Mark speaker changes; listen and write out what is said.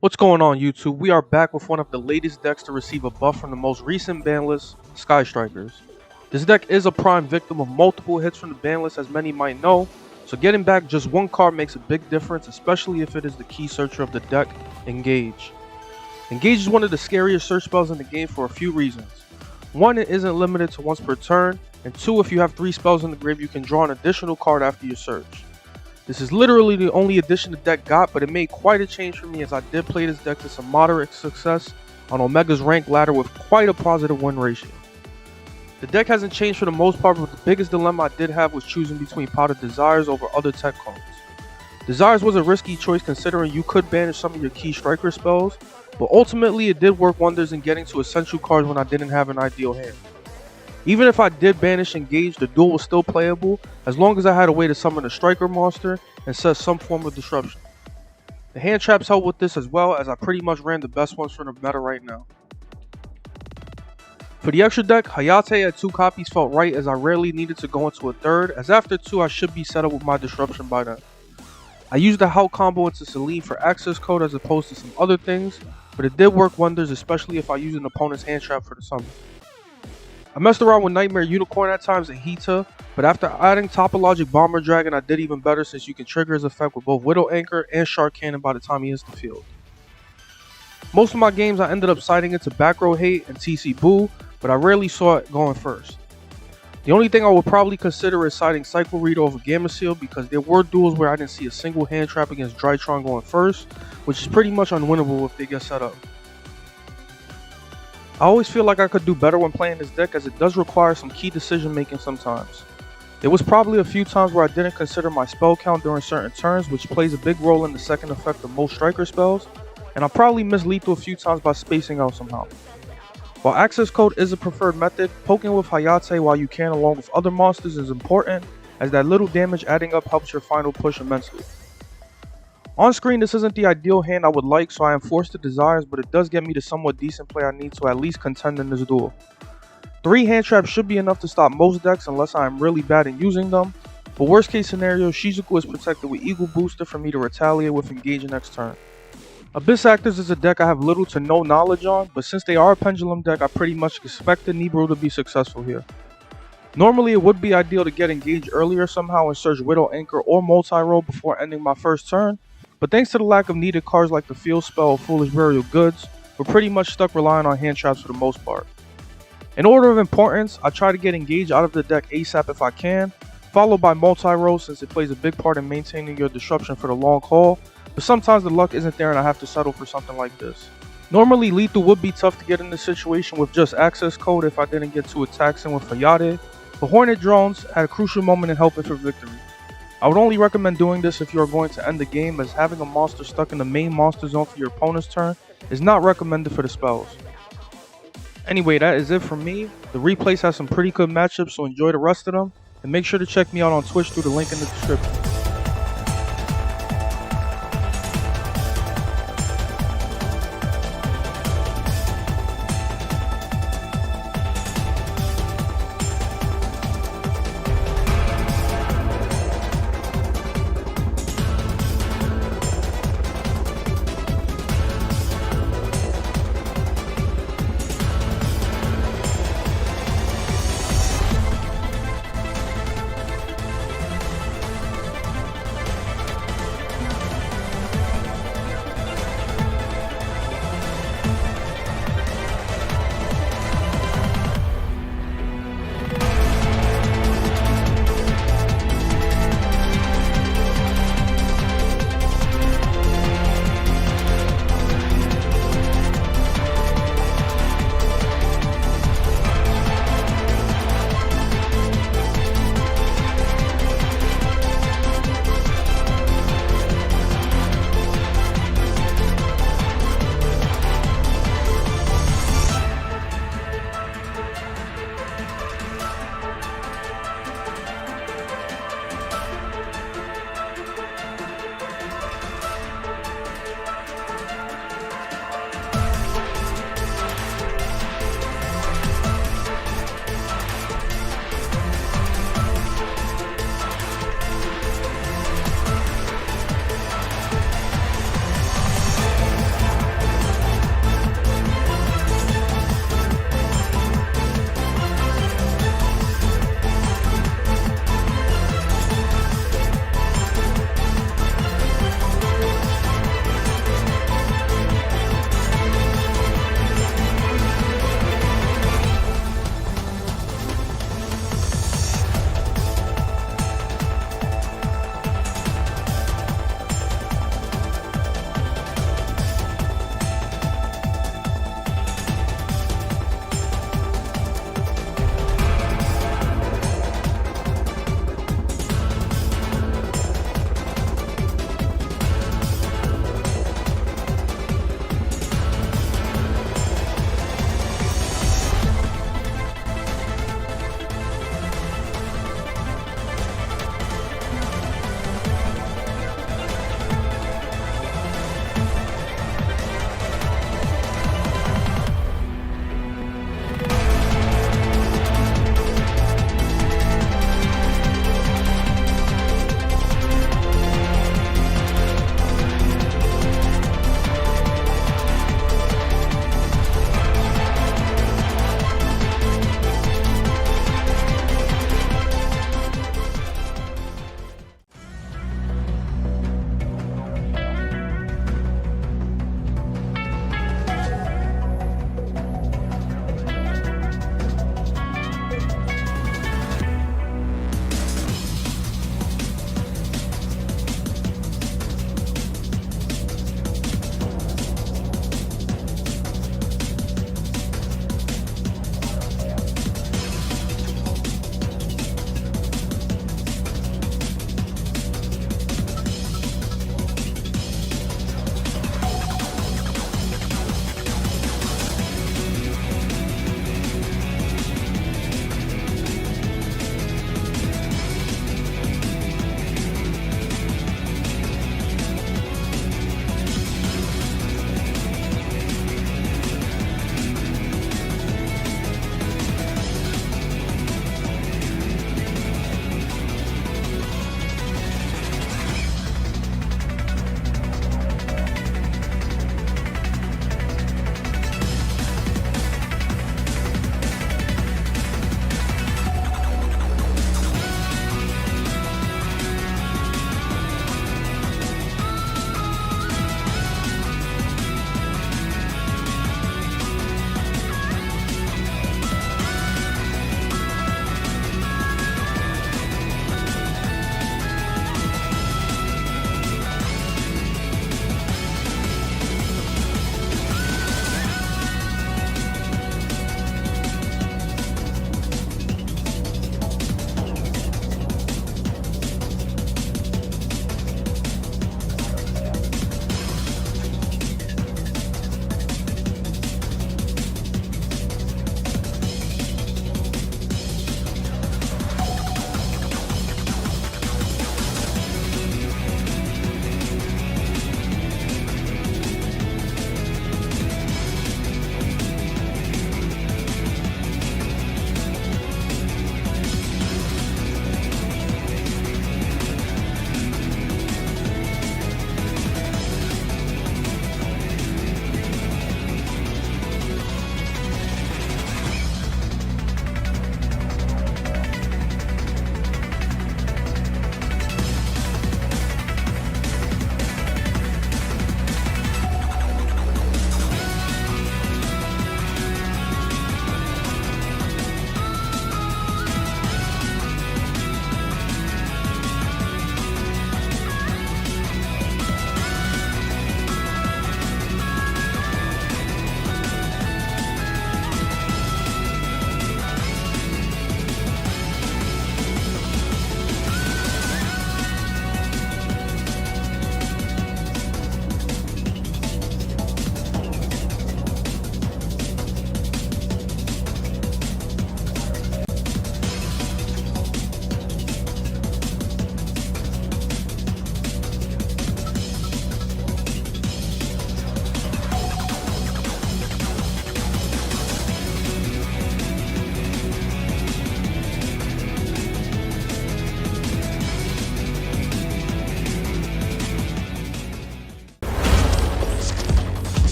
Speaker 1: What's going on YouTube? We are back with one of the latest decks to receive a buff from the most recent ban list, Sky Strikers. This deck is a prime victim of multiple hits from the ban list, as many might know, so getting back just one card makes a big difference, especially if it is the key searcher of the deck, Engage. Engage is one of the scariest search spells in the game for a few reasons. One, it isn't limited to once per turn, and two, if you have 3 spells in the grave you can draw an additional card after your search. This is literally the only addition the deck got, but it made quite a change for me as I did play this deck to some moderate success on Omega's rank ladder with quite a positive win ratio. The deck hasn't changed for the most part, but the biggest dilemma I did have was choosing between Pot of Desires over other tech cards. Desires was a risky choice considering you could banish some of your key striker spells, but ultimately it did work wonders in getting to essential cards when I didn't have an ideal hand. Even if I did banish Engage, the duel was still playable as long as I had a way to summon a striker monster and set some form of disruption. The hand traps help with this as well, as I pretty much ran the best ones for the meta right now. For the extra deck, Hayate at 2 copies felt right as I rarely needed to go into a third, as after 2 I should be set up with my disruption by then. I used the Halt combo into Selene for access code as opposed to some other things, but it did work wonders, especially if I use an opponent's hand trap for the summon. I messed around with Nightmare Unicorn at times and Hita, but after adding Topologic Bomber Dragon I did even better since you can trigger his effect with both Widow Anchor and Shark Cannon by the time he hits the field. Most of my games I ended up siding into Back Row Hate and TC Boo, but I rarely saw it going first. The only thing I would probably consider is siding Cycle Reader over Gamma Seal, because there were duels where I didn't see a single hand trap against Drytron going first, which is pretty much unwinnable if they get set up. I always feel like I could do better when playing this deck, as it does require some key decision making sometimes. There was probably a few times where I didn't consider my spell count during certain turns, which plays a big role in the second effect of most striker spells, and I probably missed lethal a few times by spacing out somehow. While access code is a preferred method, poking with Hayate while you can along with other monsters is important, as that little damage adding up helps your final push immensely. On screen this isn't the ideal hand I would like, so I am forced to Desires, but it does get me the somewhat decent play I need to at least contend in this duel. 3 hand traps should be enough to stop most decks unless I am really bad in using them, but worst case scenario, Shizuku is protected with Eagle Booster for me to retaliate with Engage next turn. Abyss Actors is a deck I have little to no knowledge on, but since they are a pendulum deck I pretty much expected Nibiru to be successful here. Normally it would be ideal to get Engage earlier somehow and search Widow Anchor or Multirole before ending my first turn, but thanks to the lack of needed cards like the Field Spell or Foolish Burial Goods, we're pretty much stuck relying on hand traps for the most part. In order of importance, I try to get Engage out of the deck ASAP if I can, followed by Multirole since it plays a big part in maintaining your disruption for the long haul, but sometimes the luck isn't there and I have to settle for something like this. Normally lethal would be tough to get in this situation with just access code if I didn't get too taxing with Hayate, but Hornet drones had a crucial moment in helping for victory. I would only recommend doing this if you are going to end the game, as having a monster stuck in the main monster zone for your opponent's turn is not recommended for the spells. Anyway, that is it from me. The replays have some pretty good matchups, so enjoy the rest of them, and make sure to check me out on Twitch through the link in the description.